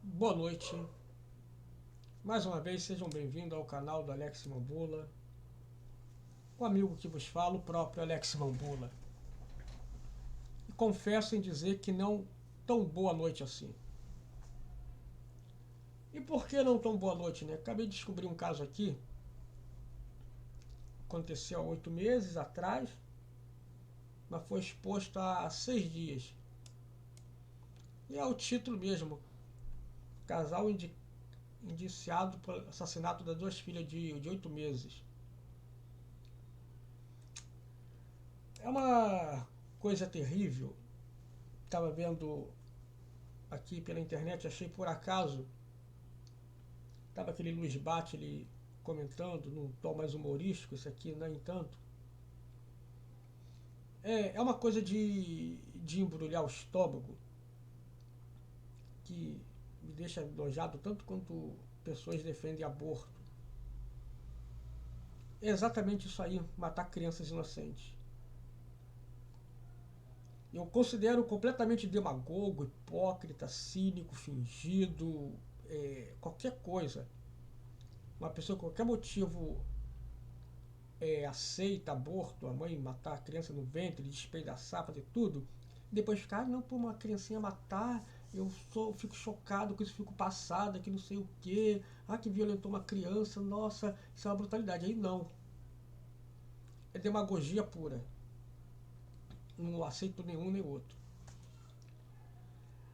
Boa noite. Mais uma vez, sejam bem-vindos ao canal do Alex Mambula. O amigo que vos fala, o próprio Alex Mambula. E confesso em dizer que não tão boa noite assim. E por que não tão boa noite, né? Acabei de descobrir um caso aqui. Aconteceu há 8 meses atrás, mas foi exposto há 6 dias. E é o título mesmo. Casal indiciado por assassinato das duas filhas de 8 meses. É uma coisa terrível. Estava vendo aqui pela internet, achei por acaso. Estava aquele Luiz Bate ele comentando num tom mais humorístico, isso aqui nem tanto. É uma coisa de embrulhar o estômago que me deixa nojado tanto quanto pessoas defendem aborto. É exatamente isso aí, matar crianças inocentes. Eu considero completamente demagogo, hipócrita, cínico, fingido, qualquer coisa. Uma pessoa com qualquer motivo aceita aborto, a mãe matar a criança no ventre, despedaçar, fazer tudo, depois ficar, não, por uma criancinha matar, fico chocado com isso, fico passada, que não sei o que, que violentou uma criança, nossa, isso é uma brutalidade. Aí não. É demagogia pura. Não aceito nenhum nem outro.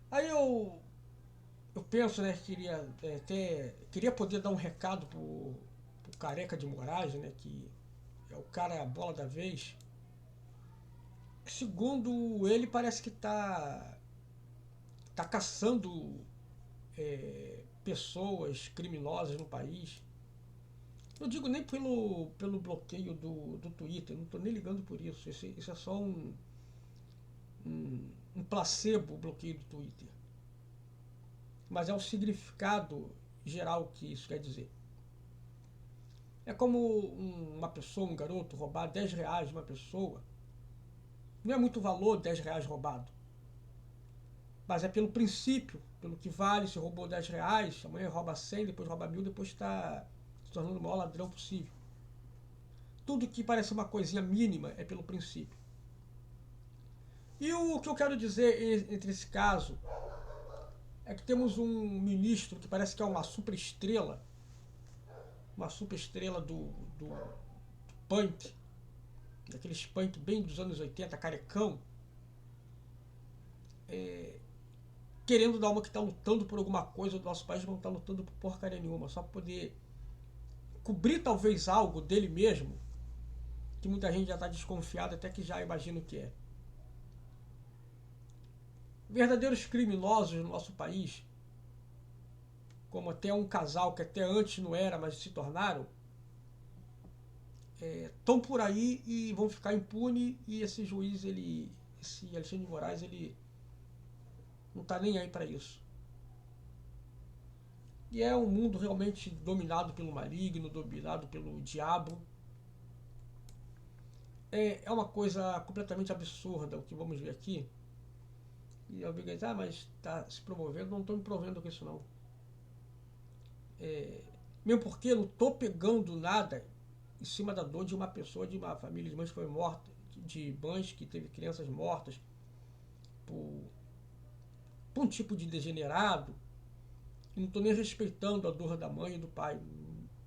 Aí eu penso, né, queria poder dar um recado pro Careca de Moraes, né, que é o cara a bola da vez. Segundo ele, parece que tá caçando pessoas criminosas no país. Não digo nem pelo bloqueio do Twitter, não estou nem ligando por isso. Isso é só um placebo, o bloqueio do Twitter. Mas é o significado geral que isso quer dizer. É como uma pessoa, um garoto, roubar R$ 10 de uma pessoa. Não é muito valor R$ 10 roubado. Mas é pelo princípio, pelo que vale. Se roubou R$ 10, amanhã rouba 100, depois rouba 1.000, depois está se tornando o maior ladrão possível. Tudo que parece uma coisinha mínima é pelo princípio. E o que eu quero dizer entre esse caso é que temos um ministro que parece que é uma super estrela do punk, daqueles punk bem dos anos 80, carecão, querendo dar uma que está lutando por alguma coisa do nosso país, não está lutando por porcaria nenhuma, só para poder cobrir talvez algo dele mesmo, que muita gente já está desconfiada, até que já imagina o que é. Verdadeiros criminosos no nosso país, como até um casal que até antes não era, mas se tornaram, estão por aí e vão ficar impune. E esse juiz, esse Alexandre de Moraes, ele não está nem aí para isso. E é um mundo realmente dominado pelo maligno, dominado pelo diabo. É uma coisa completamente absurda o que vamos ver aqui. E alguém diz, mas está se promovendo. Não estou me provendo com isso não. Mesmo porque eu não estou pegando nada em cima da dor de uma pessoa, de uma família de mães que foi morta, de mães que teve crianças mortas por, por um tipo de degenerado. E não estou nem respeitando a dor da mãe e do pai.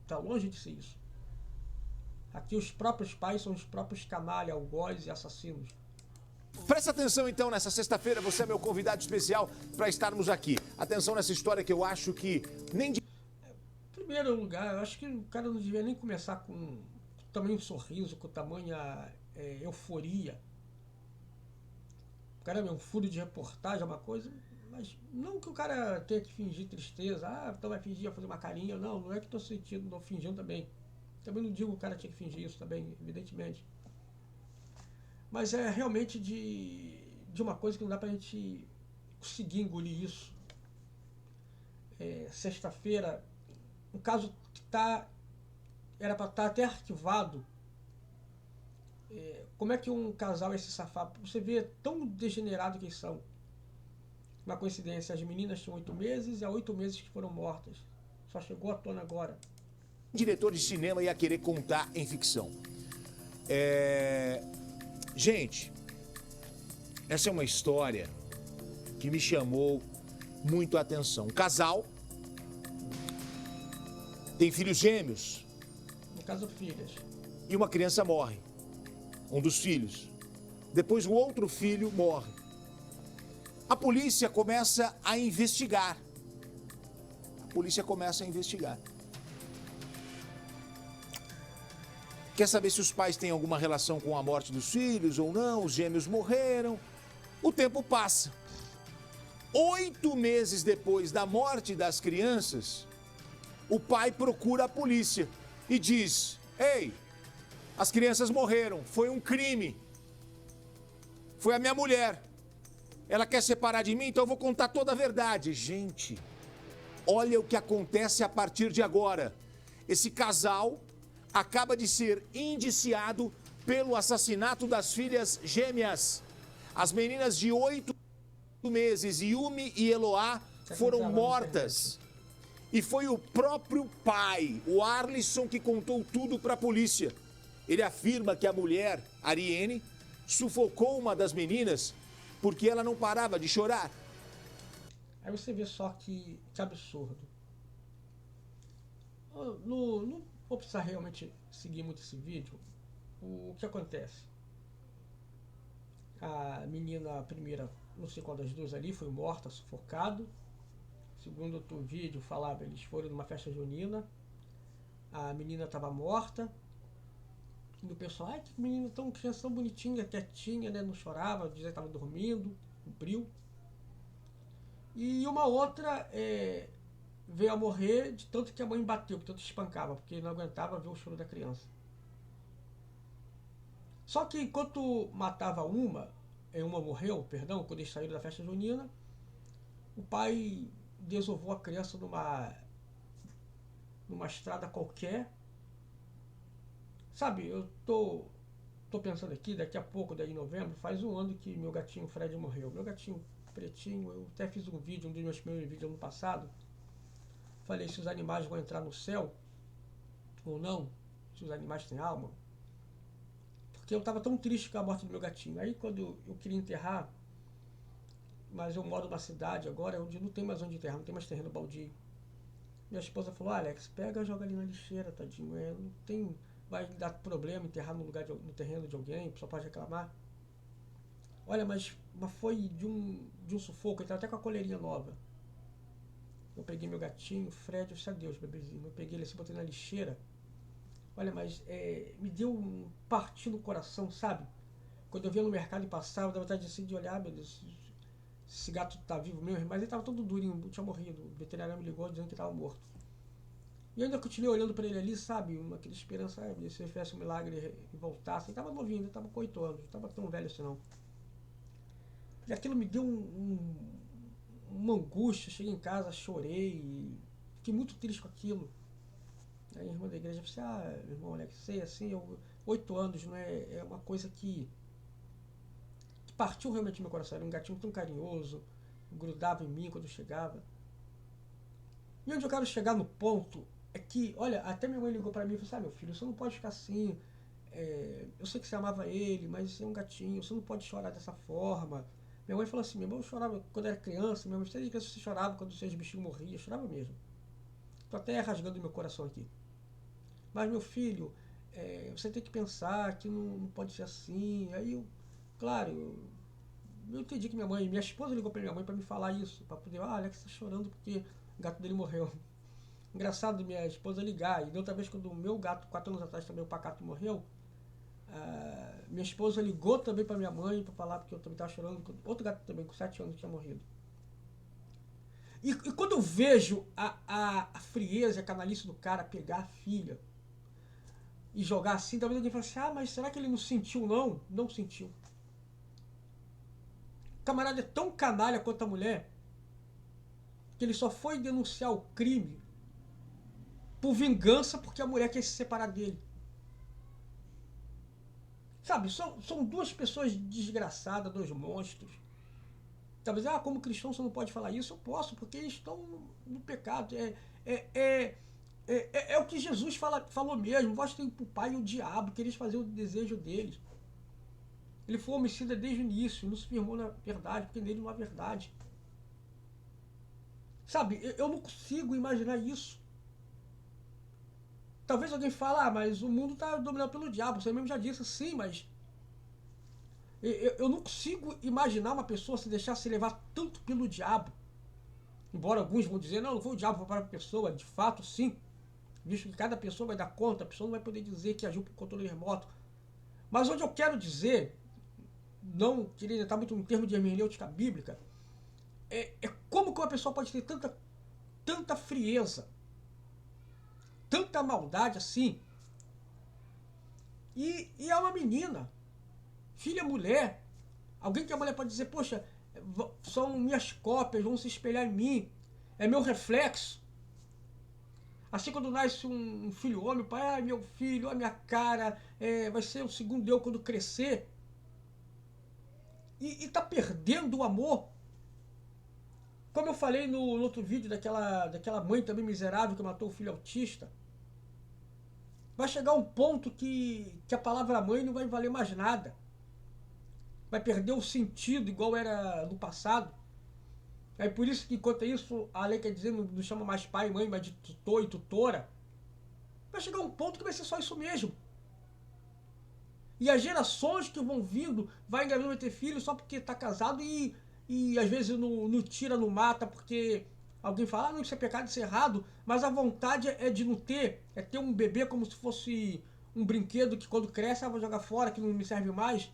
Está longe de ser isso. Aqui os próprios pais são os próprios canalha, algozes e assassinos. Presta atenção então, nessa sexta-feira você é meu convidado especial para estarmos aqui. Atenção nessa história que eu acho que nem de... Em primeiro lugar, eu acho que o cara não devia nem começar com tamanho sorriso, com tamanha euforia. O cara é um furo de reportagem, é uma coisa, mas não que o cara tenha que fingir tristeza, então vai fingir, fazer uma carinha, não é que estou sentindo, não fingindo também. Também não digo que o cara tinha que fingir isso também, evidentemente. Mas é realmente de uma coisa que não dá pra gente conseguir engolir isso. Sexta-feira, um caso que era para estar até arquivado. Como é que um casal ia se safar? Você vê tão degenerado que eles são. Uma coincidência, as meninas tinham 8 meses e há 8 meses que foram mortas. Só chegou à tona agora. Diretor de cinema ia querer contar em ficção. Gente, essa é uma história que me chamou muito a atenção. Um casal tem filhos gêmeos. No caso, filhas. E uma criança morre. Um dos filhos. Depois o outro filho morre. A polícia começa a investigar. Quer saber se os pais têm alguma relação com a morte dos filhos ou não? Os gêmeos morreram. O tempo passa. 8 meses depois da morte das crianças, o pai procura a polícia e diz: ei, as crianças morreram, foi um crime. Foi a minha mulher. Ela quer separar de mim, então eu vou contar toda a verdade. Gente, olha o que acontece a partir de agora. Esse casal acaba de ser indiciado pelo assassinato das filhas gêmeas. As meninas de 8 meses, Yumi e Eloá, foram mortas. E foi o próprio pai, o Arlisson, que contou tudo para a polícia. Ele afirma que a mulher, Ariene, sufocou uma das meninas porque ela não parava de chorar. Aí você vê só que absurdo. Não vou precisar realmente seguir muito esse vídeo. O que acontece? A menina, a primeira, não sei qual das duas ali, foi morta, sufocado. Segundo outro vídeo, falava, eles foram numa festa junina. A menina estava morta. E o pessoal, ai, que menina tão criança tão bonitinha, quietinha, né? Não chorava, dizia que estava dormindo, cumpriu. E uma outra veio a morrer de tanto que a mãe bateu, de tanto espancava, porque não aguentava ver o choro da criança. Só que enquanto matava uma morreu, perdão, quando eles saíram da festa junina, o pai desovou a criança numa estrada qualquer. Sabe, eu tô pensando aqui, daqui a pouco, daí em novembro, faz um ano que meu gatinho Fred morreu. Meu gatinho pretinho, eu até fiz um vídeo, um dos meus primeiros vídeos ano passado. Falei se os animais vão entrar no céu ou não, se os animais têm alma. Porque eu estava tão triste com a morte do meu gatinho. Aí quando eu queria enterrar, mas eu moro numa cidade agora onde não tem mais onde enterrar, não tem mais terreno baldio. Minha esposa falou, Alex, pega e joga ali na lixeira, tadinho. Não tem, vai dar problema enterrar no terreno de alguém, só pode reclamar. Olha, mas foi de um sufoco, ele estava até com a coleirinha nova. Eu peguei meu gatinho, Fred, eu disse adeus, bebezinho. Eu peguei ele assim, botei na lixeira. Olha, mas me deu um partir no coração, sabe? Quando eu via no mercado e passava, dava vontade assim, de olhar, meu Deus, esse gato tá vivo mesmo, mas ele tava todo durinho, tinha morrido. O veterinário me ligou dizendo que estava morto. E eu ainda continuei olhando para ele ali, sabe? Aquela esperança, se ele fizesse um milagre e voltasse. Ele tava novinho, ele tava com 8 anos, não tava tão velho assim não. E aquilo me deu uma angústia, cheguei em casa, chorei, fiquei muito triste com aquilo. Aí a irmã da igreja disse, irmão Alex, sei assim, 8 anos, não é uma coisa que partiu realmente meu coração. Era um gatinho tão carinhoso, grudava em mim quando eu chegava. E onde eu quero chegar no ponto é que, olha, até minha mãe ligou para mim e falou, meu filho, você não pode ficar assim, eu sei que você amava ele, mas você é um gatinho, você não pode chorar dessa forma. Minha mãe falou assim, meu irmão chorava quando era criança, minha mãe disse que você chorava quando os seus bichinhos morriam, eu chorava mesmo. Tô até rasgando meu coração aqui. Mas meu filho, você tem que pensar que não pode ser assim. Aí eu, claro, eu entendi que minha esposa ligou para minha mãe para me falar isso, para poder, Alex tá chorando porque o gato dele morreu. Engraçado minha esposa ligar, e da outra vez quando o meu gato, 4 anos atrás também o Pacato morreu, minha esposa ligou também para minha mãe para falar porque eu também estava chorando, outro gato também com 7 anos tinha morrido. E quando eu vejo a frieza, a canalice do cara pegar a filha e jogar assim, talvez alguém fale assim, mas será que ele não sentiu não? Não sentiu. O camarada é tão canalha quanto a mulher que ele só foi denunciar o crime por vingança porque a mulher quer se separar dele. Sabe, são duas pessoas desgraçadas, 2 monstros. Talvez, como cristão você não pode falar isso. Eu posso, porque eles estão no pecado. É o que Jesus falou mesmo. Vós tem o pai e o diabo, que eles faziam o desejo deles. Ele foi homicida desde o início, não se firmou na verdade, porque nele não há verdade. Sabe, eu não consigo imaginar isso. Talvez alguém fale, mas o mundo está dominado pelo diabo. Você mesmo já disse, sim, mas eu não consigo imaginar uma pessoa se deixar se levar tanto pelo diabo. Embora alguns vão dizer, não foi o diabo, foi para a pessoa. De fato, sim. Visto que cada pessoa vai dar conta, a pessoa não vai poder dizer que agiu por controle remoto. Mas onde eu quero dizer, não queria entrar muito no termo de hermenêutica bíblica, é como que uma pessoa pode ter tanta frieza, tanta maldade assim. E é uma menina, filha mulher, alguém que a mulher pode dizer, poxa, são minhas cópias, vão se espelhar em mim, é meu reflexo. Assim, quando nasce um filho homem, o pai, meu filho, olha a minha cara, vai ser o segundo eu quando crescer. E tá perdendo o amor. Como eu falei no outro vídeo daquela mãe também miserável que matou o filho autista. Vai chegar um ponto que a palavra mãe não vai valer mais nada. Vai perder o sentido igual era no passado. É por isso que, enquanto isso, a lei quer dizer, não chama mais pai e mãe, mas de tutor e tutora. Vai chegar um ponto que vai ser só isso mesmo. E as gerações que vão vindo, vai engravidar, vai ter filho só porque está casado e às vezes não tira, não mata, porque alguém fala, não, isso é pecado, isso é errado, mas a vontade é de não ter, é ter um bebê como se fosse um brinquedo que quando cresce, vou jogar fora, que não me serve mais.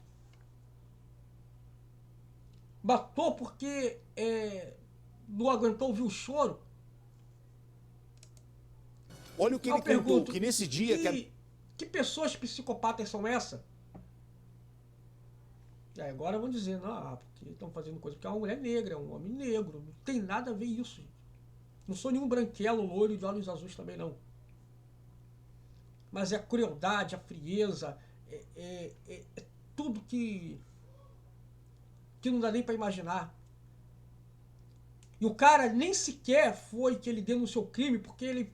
Matou porque não aguentou ouvir o choro. Olha o que ele contou, que nesse dia... Que pessoas psicopatas são essas? Agora vão dizer, não, porque estão fazendo coisa, porque é uma mulher negra, é um homem negro. Não tem nada a ver isso, gente. Não sou nenhum branquelo, loiro de olhos azuis também, não. Mas é a crueldade, a frieza, é tudo que não dá nem para imaginar. E o cara nem sequer foi que ele denunciou o crime, porque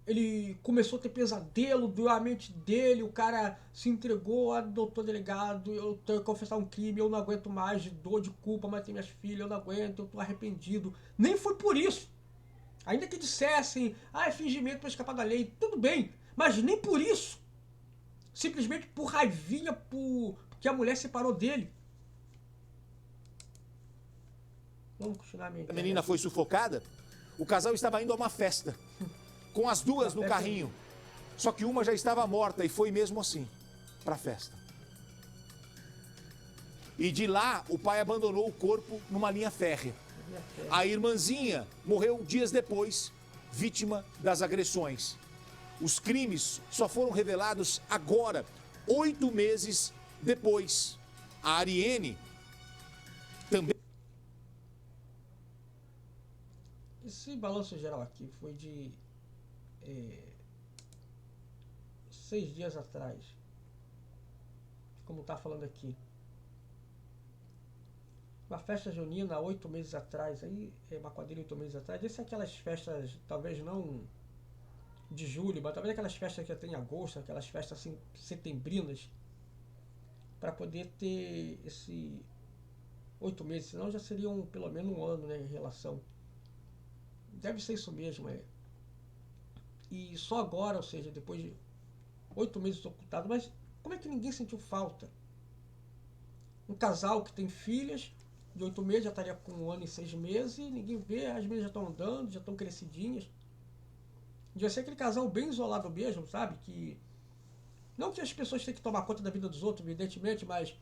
ele começou a ter pesadelo, doeu a mente dele, o cara se entregou, doutor delegado, eu tenho que confessar um crime, eu não aguento mais, de dor, de culpa, matei minhas filhas, eu não aguento, eu tô arrependido. Nem foi por isso. Ainda que dissessem, é fingimento para escapar da lei, tudo bem, mas nem por isso. Simplesmente por raivinha, porque a mulher separou dele. Vamos continuar a menina foi sufocada, o casal estava indo a uma festa, com as duas no carrinho. Só que uma já estava morta e foi mesmo assim, para a festa. E de lá, o pai abandonou o corpo numa linha férrea. A irmãzinha morreu dias depois, vítima das agressões. Os crimes só foram revelados agora, 8 meses depois. A Ariane também... Esse balanço geral aqui foi de 6 dias atrás, como está falando aqui. Uma festa junina 8 meses atrás, aí uma quadrilha 8 meses atrás. Esse é aquelas festas, talvez não de julho, mas talvez aquelas festas que tem em agosto, aquelas festas assim setembrinas, para poder ter esse 8 meses, senão já seriam pelo menos um ano, né, em relação. Deve ser isso mesmo, E só agora, ou seja, depois de 8 meses ocultado, mas como é que ninguém sentiu falta? Um casal que tem filhas, de 8 meses já estaria com 1 ano e 6 meses, e ninguém vê, as meninas já estão andando, já estão crescidinhas. Devia ser aquele casal bem isolado mesmo, sabe? Que não que as pessoas têm que tomar conta da vida dos outros, evidentemente, mas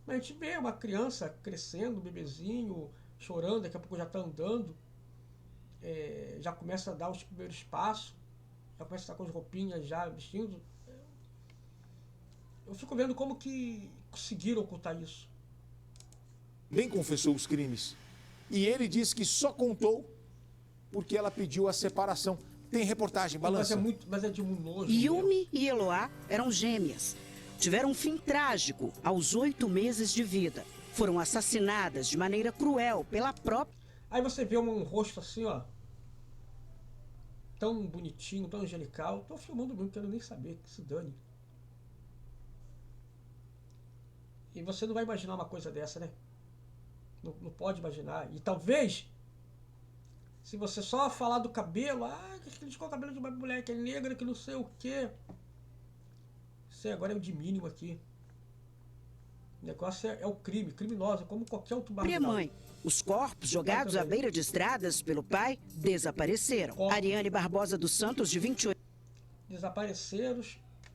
a gente vê uma criança crescendo, um bebezinho, chorando, daqui a pouco já está andando. Já começa a dar os primeiros passos, já começa a estar com as roupinhas já vestindo. Eu fico vendo como que conseguiram ocultar isso. Nem confessou os crimes. E ele disse que só contou porque ela pediu a separação. Tem reportagem, balança. Mas é de um nojo. Yumi e Eloá eram gêmeas. Tiveram um fim trágico aos 8 meses de vida. foram assassinadas de maneira cruel pela própria... Aí você vê um rosto assim, ó, tão bonitinho, tão angelical. Tô filmando mesmo, não quero nem saber, que se dane. E você não vai imaginar uma coisa dessa, né? Não pode imaginar. E talvez, se você só falar do cabelo, que criticou o cabelo de uma mulher que é negra, que não sei o quê. Isso aí agora é o de mínimo aqui. O negócio é o crime, criminosa, como qualquer outro marginal. Mãe. Os corpos jogados à beira de estradas pelo pai desapareceram. Ariane Barbosa dos Santos, de 28. Desapareceram,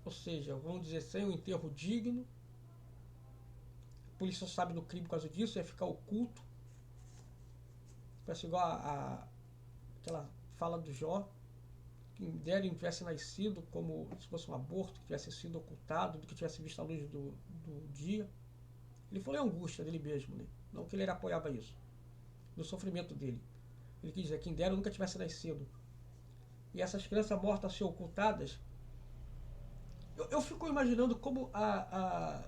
ou seja, vamos dizer, sem um enterro digno. A polícia sabe do crime por causa disso, ia ficar oculto. Parece igual aquela fala do Jó, que dera ele tivesse nascido como se fosse um aborto, que tivesse sido ocultado, do que tivesse visto a luz do dia. Ele falou em angústia dele mesmo, né? Não que ele apoiava isso, no sofrimento dele. Ele quis dizer, quem dera nunca tivesse nascido. E essas crianças mortas ser ocultadas, eu fico imaginando como a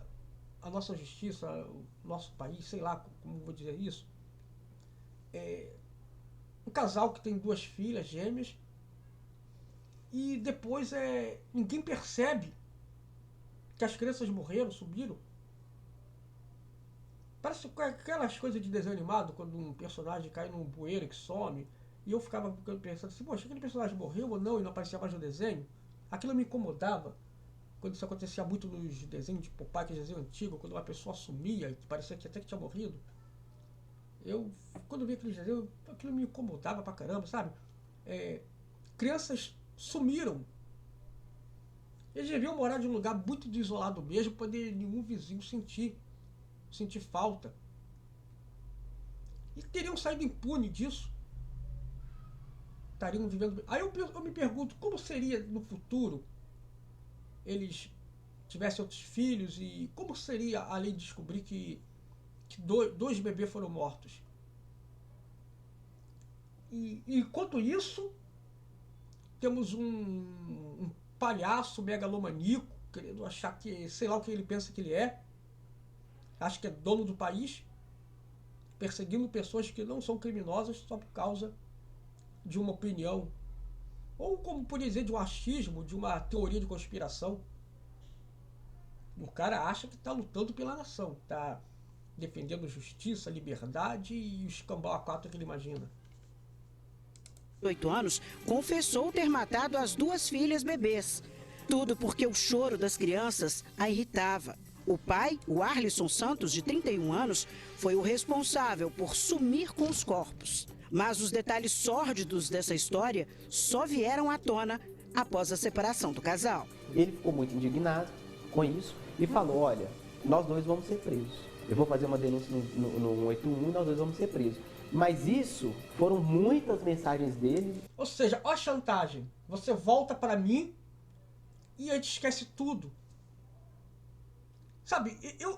nossa justiça, o nosso país, sei lá como vou dizer isso, um casal que tem 2 filhas gêmeas e depois ninguém percebe que as crianças morreram, sumiram. Parece aquelas coisas de desenho animado, quando um personagem cai num bueiro que some, e eu ficava pensando assim, poxa, aquele personagem morreu ou não e não aparecia mais no desenho? Aquilo me incomodava. Quando isso acontecia muito nos desenhos de Popeye, que é desenho antigo, quando uma pessoa sumia e parecia que até que tinha morrido. Quando eu vi aquele desenho, aquilo me incomodava pra caramba, sabe? Crianças sumiram. Eles deviam morar de um lugar muito isolado mesmo, para nenhum vizinho sentir falta. E teriam saído impune disso. Estariam vivendo... Aí eu me pergunto, como seria no futuro eles tivessem outros filhos e como seria a lei de descobrir que 2 bebês foram mortos? E enquanto isso, temos um palhaço megalomaníaco, querendo achar que, sei lá o que ele pensa que ele é, acha que é dono do país, perseguindo pessoas que não são criminosas só por causa de uma opinião, ou como por dizer, de um achismo, de uma teoria de conspiração. O cara acha que está lutando pela nação, está defendendo justiça, liberdade e o escambau a 4 que ele imagina. 8 anos, confessou ter matado as 2 filhas bebês. Tudo porque o choro das crianças a irritava. O pai, o Arlisson Santos, de 31 anos, foi o responsável por sumir com os corpos. Mas os detalhes sórdidos dessa história só vieram à tona após a separação do casal. Ele ficou muito indignado com isso e falou, olha, nós 2 vamos ser presos. Eu vou fazer uma denúncia no 181 e nós 2 vamos ser presos. Mas isso foram muitas mensagens dele. Ou seja, ó a chantagem. Você volta para mim e a gente esquece tudo. Sabe, eu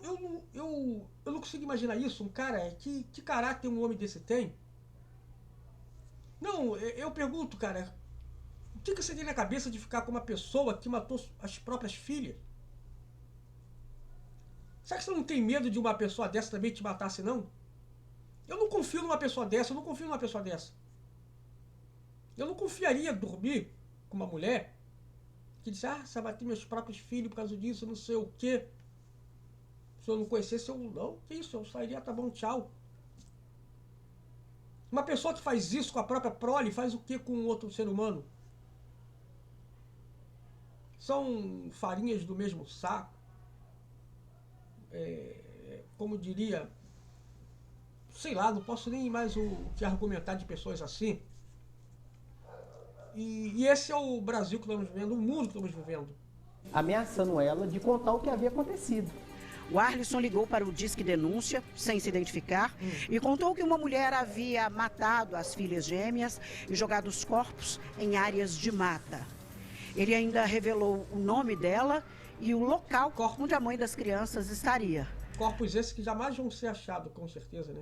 não consigo imaginar isso. Um cara, que caráter um homem desse tem? Não, eu pergunto, cara, o que você tem na cabeça de ficar com uma pessoa que matou as próprias filhas? Será que você não tem medo de uma pessoa dessa também te matasse, não? Eu não confio numa pessoa dessa, eu não confiaria dormir com uma mulher que disse, você vai bater meus próprios filhos por causa disso, não sei o quê. Se eu não conhecesse, eu não, que isso, eu sairia, tá bom, tchau. Uma pessoa que faz isso com a própria prole, faz o que com outro ser humano? São farinhas do mesmo saco. Como diria, sei lá, não posso nem mais o que argumentar de pessoas assim. E esse é o Brasil que estamos vivendo, o mundo que estamos vivendo. Ameaçando ela de contar o que havia acontecido. O Arlisson ligou para o Disque Denúncia, sem se identificar, e contou que uma mulher havia matado as filhas gêmeas e jogado os corpos em áreas de mata. Ele ainda revelou o nome dela e o local onde a mãe das crianças estaria. Corpos esses que jamais vão ser achados, com certeza, né?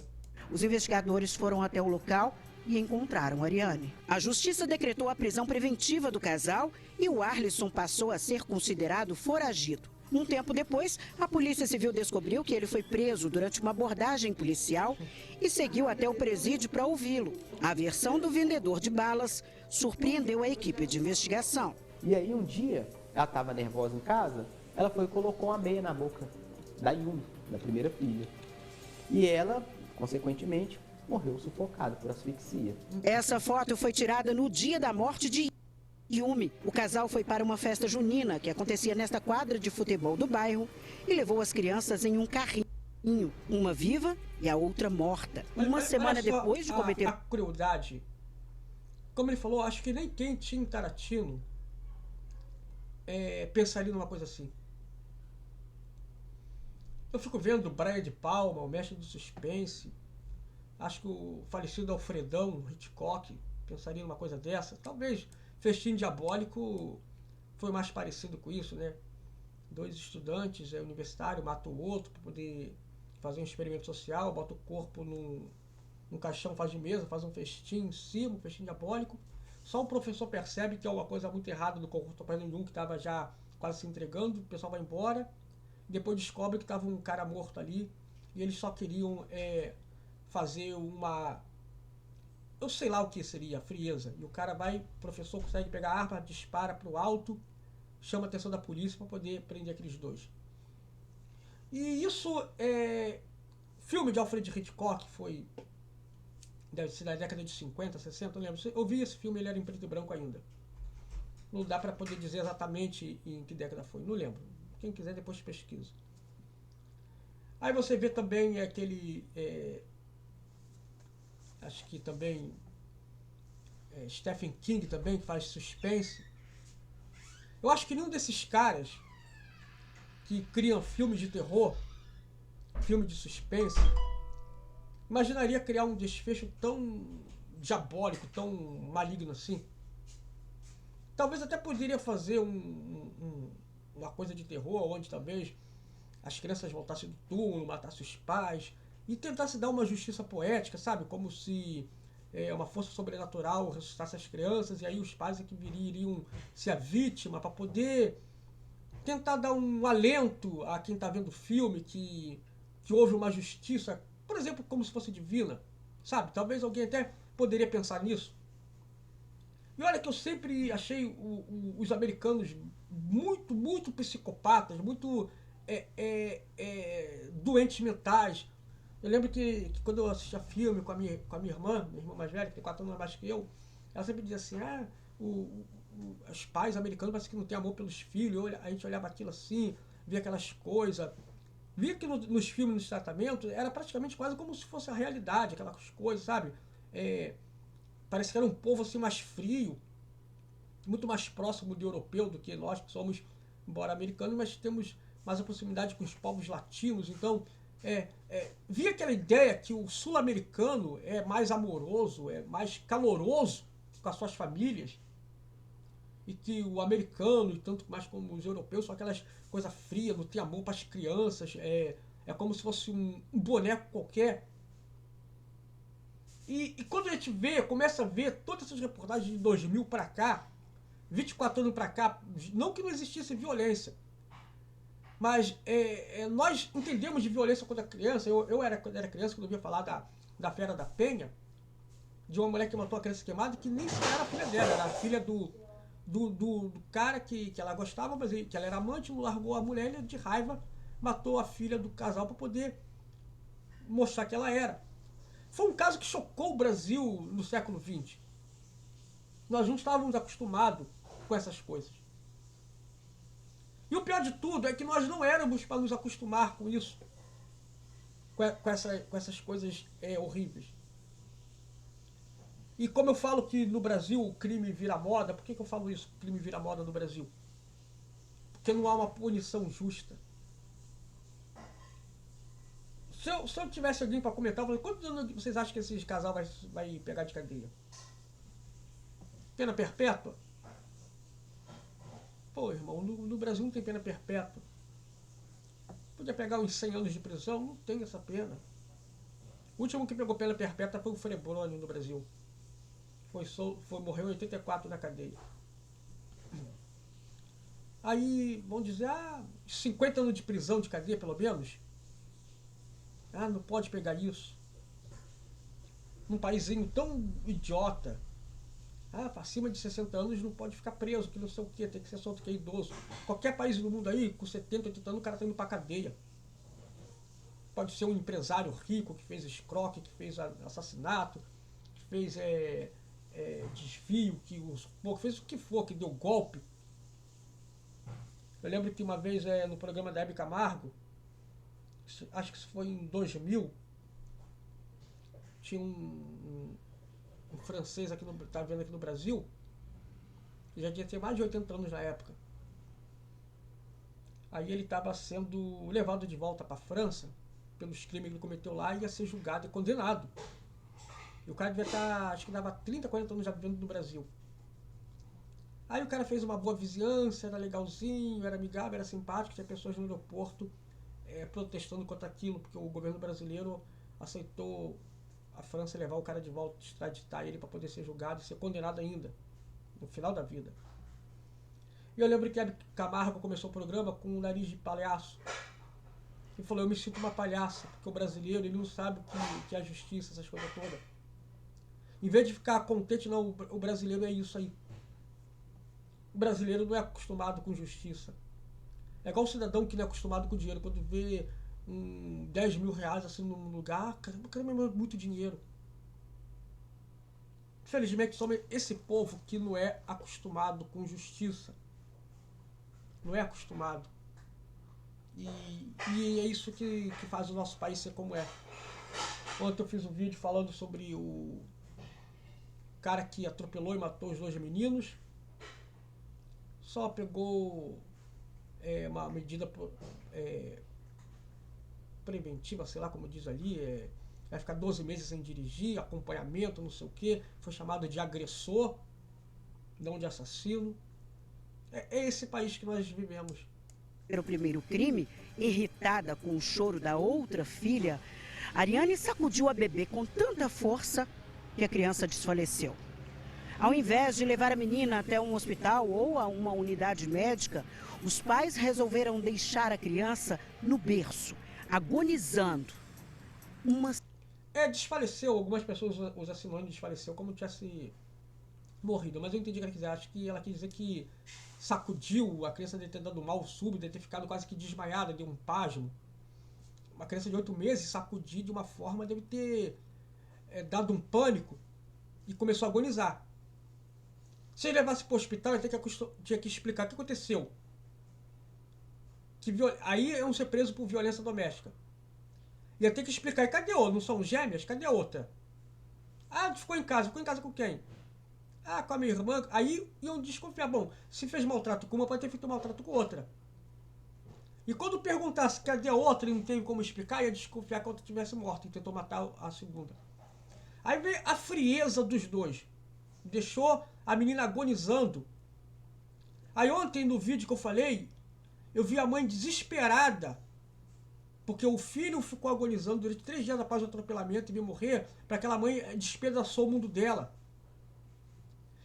Os investigadores foram até o local e encontraram Ariane. A justiça decretou a prisão preventiva do casal e o Arlisson passou a ser considerado foragido. Um tempo depois, a Polícia Civil descobriu que ele foi preso durante uma abordagem policial e seguiu até o presídio para ouvi-lo. A versão do vendedor de balas surpreendeu a equipe de investigação. E aí um dia, ela estava nervosa em casa, ela foi e colocou uma meia na boca da Yumi, da primeira filha. E ela, consequentemente, morreu sufocada por asfixia. Essa foto foi tirada no dia da morte de Yumi. O casal foi para uma festa junina que acontecia nesta quadra de futebol do bairro e levou as crianças em um carrinho, uma viva e a outra morta. Uma semana depois de cometer a crueldade, como ele falou, acho que nem Quentin Tarantino pensaria numa coisa assim. Eu fico vendo Brian De Palma, o mestre do suspense. Acho que o falecido Alfredão Hitchcock pensaria numa coisa dessa. Talvez Festim Diabólico foi mais parecido com isso, né? 2 estudantes universitários matam o outro para poder fazer um experimento social, bota o corpo num caixão, faz de mesa, faz um festim em cima, um festim diabólico. Só o professor percebe que é uma coisa muito errada do conjunto operando 1 que estava já quase se entregando, o pessoal vai embora. Depois descobre que estava um cara morto ali e eles só queriam fazer uma... eu sei lá o que seria, frieza. E o cara vai, o professor consegue pegar a arma, dispara para o alto, chama a atenção da polícia para poder prender aqueles 2. E isso filme de Alfred Hitchcock, foi, deve ser da década de 50, 60, eu lembro. Eu vi esse filme, ele era em preto e branco ainda. Não dá para poder dizer exatamente em que década foi, não lembro. Quem quiser depois pesquisa. Aí você vê também aquele... acho que também Stephen King também, que faz suspense. Eu acho que nenhum desses caras que criam filmes de terror, filme de suspense, imaginaria criar um desfecho tão diabólico, tão maligno assim. Talvez até poderia fazer uma coisa de terror, onde talvez as crianças voltassem do túmulo, matassem os pais, e tentasse dar uma justiça poética, sabe? Como se uma força sobrenatural ressuscitasse as crianças, e aí os pais é que iriam ser a vítima, para poder tentar dar um alento a quem está vendo o filme, que houve uma justiça, por exemplo, como se fosse divina, sabe? Talvez alguém até poderia pensar nisso. E olha que eu sempre achei os americanos muito, muito psicopatas, muito doentes mentais. Eu lembro que quando eu assistia filme com a minha irmã mais velha, que tem 4 anos mais que eu, ela sempre dizia assim, os pais americanos parece que não têm amor pelos filhos. A gente olhava aquilo assim, via aquelas coisas. Via que nos filmes, nos tratamentos, era praticamente quase como se fosse a realidade, aquelas coisas, sabe? Parece que era um povo assim mais frio, muito mais próximo do europeu do que nós, que somos, embora americanos, mas temos mais a proximidade com os povos latinos. Então, via aquela ideia que o sul-americano é mais amoroso, é mais caloroso com as suas famílias, e que o americano, e tanto mais como os europeus, são aquelas coisas frias, não tem amor para as crianças, é como se fosse um boneco qualquer. E quando a gente começa a ver todas essas reportagens de 2000 para cá, 24 anos para cá, não que não existisse violência, mas nós entendemos de violência quando era criança. Quando era criança, quando eu via falar da Fera da Penha, de uma mulher que matou a criança queimada, que nem sequer era a filha dela, era a filha do cara que ela gostava, mas que ela era amante, largou a mulher e de raiva matou a filha do casal para poder mostrar que ela era. Foi um caso que chocou o Brasil no século XX. Nós não estávamos acostumados com essas coisas. E o pior de tudo é que nós não éramos para nos acostumar com isso, com essas coisas horríveis. E como eu falo que no Brasil o crime vira moda, por que eu falo isso, o crime vira moda no Brasil? Porque não há uma punição justa. Se eu tivesse alguém para comentar, eu falei, quantos anos vocês acham que esse casal vai pegar de cadeia? Pena perpétua? Pô, irmão, no Brasil não tem pena perpétua. Podia pegar uns 100 anos de prisão, não tem essa pena. O último que pegou pena perpétua foi o Frebrônio no Brasil. Morreu em 84 na cadeia. Aí vão dizer, 50 anos de prisão, de cadeia pelo menos. Não pode pegar isso. Num paísinho tão idiota. Acima de 60 anos não pode ficar preso, que não sei o quê, tem que ser solto que é idoso. Qualquer país do mundo aí, com 70, 80 anos, o cara tá indo pra cadeia. Pode ser um empresário rico que fez escroque, que fez assassinato, que fez desvio, que fez o que for, que deu golpe. Eu lembro que uma vez no programa da Hebe Camargo, acho que isso foi em 2000, tinha um francês aqui estava vendo aqui no Brasil, que já devia ter mais de 80 anos na época. Aí ele estava sendo levado de volta para a França pelos crimes que ele cometeu lá e ia ser julgado e condenado. E o cara devia estar, acho que dava 30, 40 anos já vivendo no Brasil. Aí o cara fez uma boa vizinhança, era legalzinho, era amigável, era simpático, tinha pessoas no aeroporto protestando contra aquilo, porque o governo brasileiro aceitou a França levar o cara de volta, extraditar ele para poder ser julgado e ser condenado ainda, no final da vida. E eu lembro que a Camargo começou o programa com um nariz de palhaço. E falou, eu me sinto uma palhaça, porque o brasileiro ele não sabe o que é a justiça, essas coisas todas. Em vez de ficar contente, não, o brasileiro é isso aí. O brasileiro não é acostumado com justiça. É igual o cidadão que não é acostumado com dinheiro. Quando vê 10 mil reais assim num lugar, caramba, é muito dinheiro. Infelizmente, somos esse povo que não é acostumado com justiça. Não é acostumado. E é isso que faz o nosso país ser como é. Ontem eu fiz um vídeo falando sobre o cara que atropelou e matou os 2 meninos. Só pegou uma medida preventiva, sei lá como diz ali, vai ficar 12 meses sem dirigir, acompanhamento, não sei o que, foi chamado de agressor, não de assassino. É esse país que nós vivemos. Pelo primeiro crime, irritada com o choro da outra filha, Ariane sacudiu a bebê com tanta força que a criança desfaleceu. Ao invés de levar a menina até um hospital ou a uma unidade médica, os pais resolveram deixar a criança no berço, agonizando. Desfaleceu, algumas pessoas usam sinônimo de desfaleceu como tivesse morrido, mas eu entendi o que ela quis dizer. Acho que ela quis dizer que sacudiu, a criança deve ter dado mal súbito, deve ter ficado quase que desmaiada, de um pasmo. Uma criança de 8 meses sacudir de uma forma deve ter dado um pânico e começou a agonizar. Se ele levasse para o hospital, ele tinha que explicar o que aconteceu. Aí iam ser presos por violência doméstica. Ia ter que explicar, e cadê outra? Não são gêmeas? Cadê a outra? Ficou em casa com quem? Com a minha irmã. Aí iam desconfiar, bom, se fez maltrato com uma, pode ter feito maltrato com outra. E quando perguntasse cadê a outra e não tem como explicar, ia desconfiar que a outra tivesse morta e tentou matar a segunda. Aí veio a frieza dos dois. Deixou a menina agonizando. Aí ontem, no vídeo que eu falei, eu vi a mãe desesperada, porque o filho ficou agonizando durante 3 dias após o atropelamento e veio morrer, para aquela mãe despedaçou o mundo dela.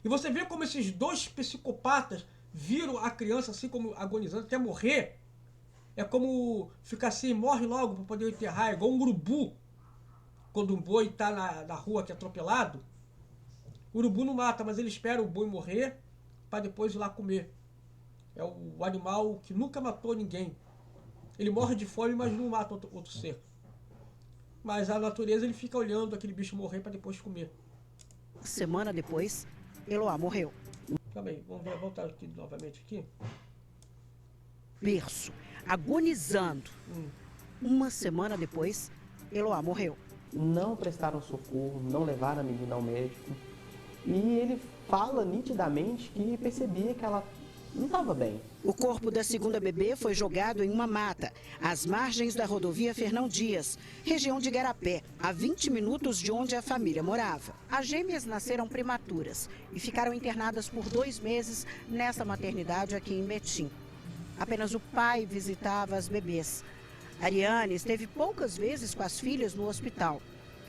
E você vê como esses 2 psicopatas viram a criança assim como agonizando até morrer. É como ficar assim, morre logo para poder enterrar, é igual um urubu. Quando um boi está na rua que é atropelado, o urubu não mata, mas ele espera o boi morrer para depois ir lá comer. É o animal que nunca matou ninguém. Ele morre de fome, mas não mata outro ser. Mas a natureza, ele fica olhando aquele bicho morrer para depois comer. Semana depois, Eloá morreu. Também, vamos voltar aqui novamente aqui. Berço, agonizando. Uma semana depois, Eloá morreu. Não prestaram socorro, não levaram a menina ao médico. E ele fala nitidamente que percebia que ela não estava bem. O corpo da segunda bebê foi jogado em uma mata, às margens da rodovia Fernão Dias, região de Igarapé, a 20 minutos de onde a família morava. As gêmeas nasceram prematuras e ficaram internadas por 2 meses nessa maternidade aqui em Betim. Apenas o pai visitava as bebês. Ariane esteve poucas vezes com as filhas no hospital.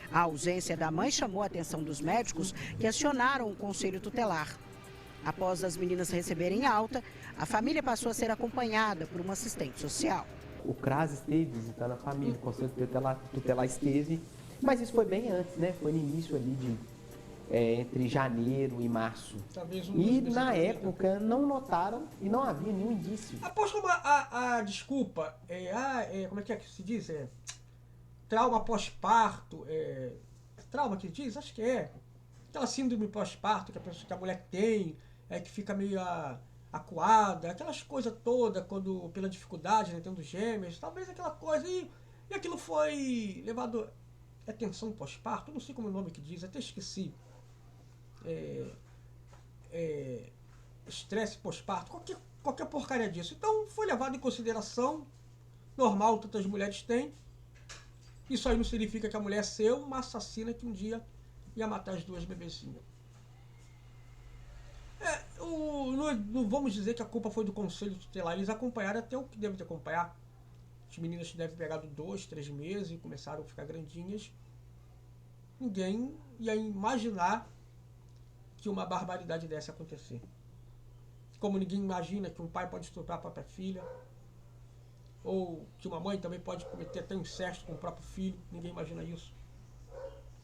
A ausência da mãe chamou a atenção dos médicos, que acionaram o conselho tutelar. Após as meninas receberem alta, a família passou a ser acompanhada por uma assistente social. O CRAS esteve visitando a família, o Conselho Tutelar esteve, mas isso foi bem antes, né? Foi no início ali entre janeiro e março. Talvez E na época não notaram e não havia nenhum indício. Após como desculpa, como é que se diz? Trauma pós-parto, trauma que diz? Acho que é. Aquela síndrome pós-parto que a mulher tem, que fica meio acuada, aquelas coisas todas, quando pela dificuldade, né, tendo gêmeas, talvez aquela coisa, e aquilo foi levado, tensão pós-parto, não sei como é o nome que diz, até esqueci, estresse pós-parto, qualquer porcaria disso. Então foi levado em consideração, normal, tantas mulheres têm. Isso aí não significa que a mulher é uma assassina que um dia ia matar as duas bebezinhas. Não vamos dizer que a culpa foi do Conselho Tutelar. Eles acompanharam até o que devem ter acompanhado. As meninas devem ter pegado 2, 3 meses e começaram a ficar grandinhas. Ninguém ia imaginar que uma barbaridade dessa ia acontecer. Como ninguém imagina que um pai pode estuprar a própria filha, ou que uma mãe também pode cometer até incesto com o próprio filho. Ninguém imagina isso.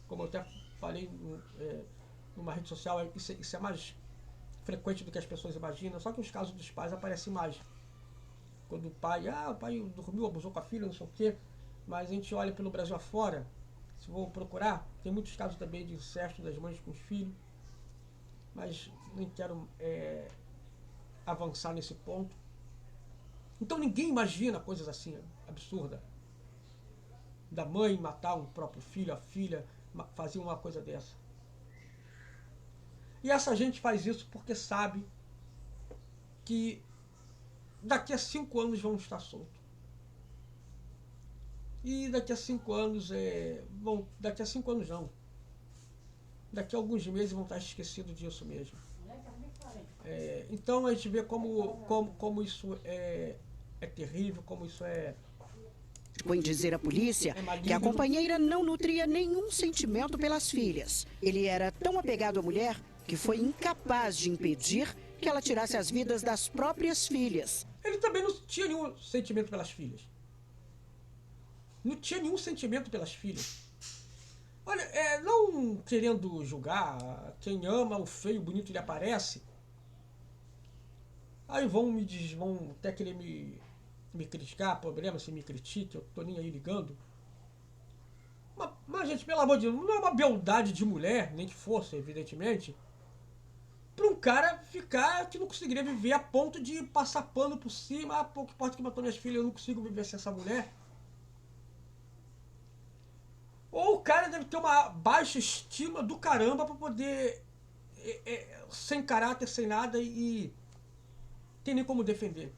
Como eu até falei numa rede social, isso é mais frequente do que as pessoas imaginam, só que os casos dos pais aparecem mais. Quando o pai dormiu, abusou com a filha, não sei o quê, mas a gente olha pelo Brasil afora, se vou procurar, tem muitos casos também de incesto das mães com os filhos, mas nem quero avançar nesse ponto. Então ninguém imagina coisas assim, absurdas. Da mãe matar um próprio filho, a filha fazer uma coisa dessa. E essa gente faz isso porque sabe que daqui a 5 anos vão estar soltos. E daqui a 5 anos daqui a 5 anos não. Daqui a alguns meses vão estar esquecidos disso mesmo. Então a gente vê como isso é terrível, como isso é... Foi dizer à polícia que a companheira não nutria nenhum sentimento pelas filhas. Ele era tão apegado à mulher que foi incapaz de impedir que ela tirasse as vidas das próprias filhas. Ele também não tinha nenhum sentimento pelas filhas. Não tinha nenhum sentimento pelas filhas. Olha, não querendo julgar, quem ama o feio, o bonito lhe aparece. Aí vão até querer me criticar, problema, se me critique, eu tô nem aí ligando. Mas, gente, pelo amor de Deus, não é uma beldade de mulher, nem que fosse, evidentemente, para um cara ficar que não conseguiria viver a ponto de passar pano por cima, pouco importa que matou minhas filhas, eu não consigo viver sem essa mulher. Ou o cara deve ter uma baixa estima do caramba para poder, sem caráter, sem nada, e tem nem como defender.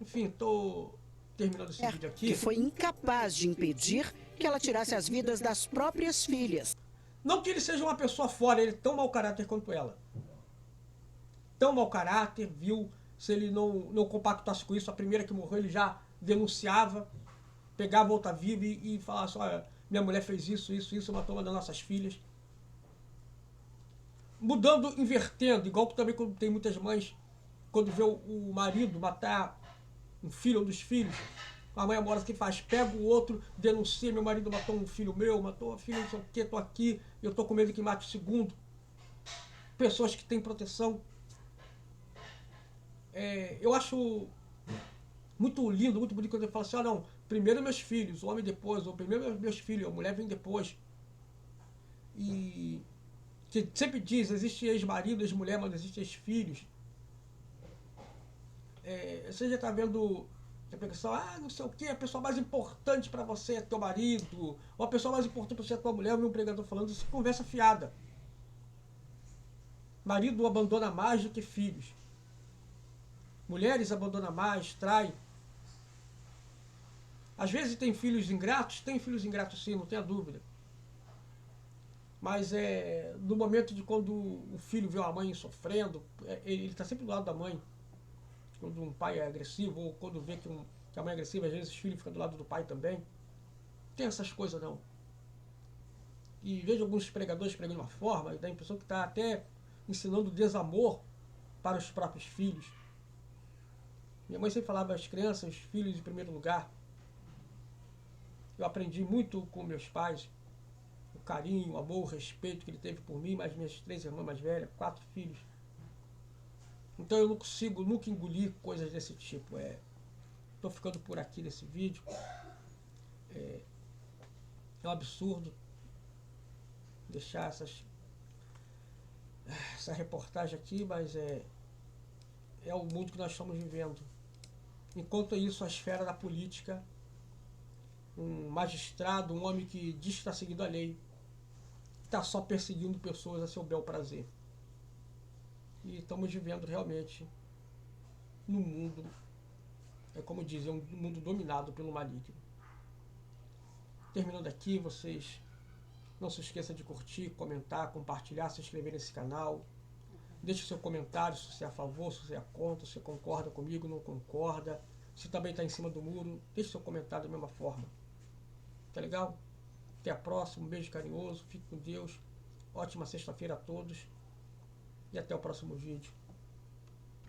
Enfim, estou terminando esse vídeo aqui. Que foi incapaz de impedir que ela tirasse as vidas das próprias filhas. Não que ele seja uma pessoa fora, ele é tão mau caráter quanto ela. Tão mau caráter, viu? Se ele não compactasse com isso, a primeira que morreu ele já denunciava, pegava outra viva e falava assim, olha, minha mulher fez isso, matou uma das nossas filhas. Mudando, invertendo, igual que também quando tem muitas mães, quando vê o marido matar um filho ou um dos filhos, a mãe amorosa que faz, pega o outro, denuncia, meu marido matou um filho meu, matou uma filha, não sei o que, tô aqui, eu tô com medo que mate o segundo. Pessoas que têm proteção. Eu acho muito lindo, muito bonito quando ele fala assim, não, primeiro meus filhos, o homem depois, ou primeiro meus filhos, a mulher vem depois. E que sempre diz, existe ex-marido, ex-mulher, mas não existe ex-filhos. Você já está vendo a pessoa, não sei o que, a pessoa mais importante para você é teu marido, ou a pessoa mais importante para você é tua mulher. Eu vi um pregador falando isso, conversa fiada. Marido abandona mais do que filhos. Mulheres abandonam mais, traem. Às vezes tem filhos ingratos sim, não tenha dúvida. Mas no momento de quando o filho vê a mãe sofrendo, ele está sempre do lado da mãe. Quando um pai é agressivo, ou quando vê que a mãe é agressiva, às vezes os filhos ficam do lado do pai também. Não tem essas coisas não. E vejo alguns pregadores pregando uma forma, dá a impressão que está até ensinando desamor para os próprios filhos. Minha mãe sempre falava as crianças, os filhos em primeiro lugar. Eu aprendi muito com meus pais, o carinho, o amor, o respeito que ele teve por mim, mais minhas 3 irmãs mais velhas, 4 filhos. Então eu não consigo nunca engolir coisas desse tipo. Estou ficando por aqui nesse vídeo. É um absurdo deixar essa reportagem aqui, mas é o mundo que nós estamos vivendo. Enquanto isso, a esfera da política, um magistrado, um homem que diz que está seguindo a lei, está só perseguindo pessoas a seu bel prazer. E estamos vivendo realmente num mundo, como dizem, um mundo dominado pelo maligno. Terminando aqui, vocês não se esqueçam de curtir, comentar, compartilhar, se inscrever nesse canal. Deixe seu comentário se você é a favor, se você é contra, se você concorda comigo, não concorda. Se também está em cima do muro, deixe seu comentário da mesma forma. Tá legal? Até a próxima, um beijo carinhoso, fique com Deus. Ótima sexta-feira a todos. E até o próximo vídeo.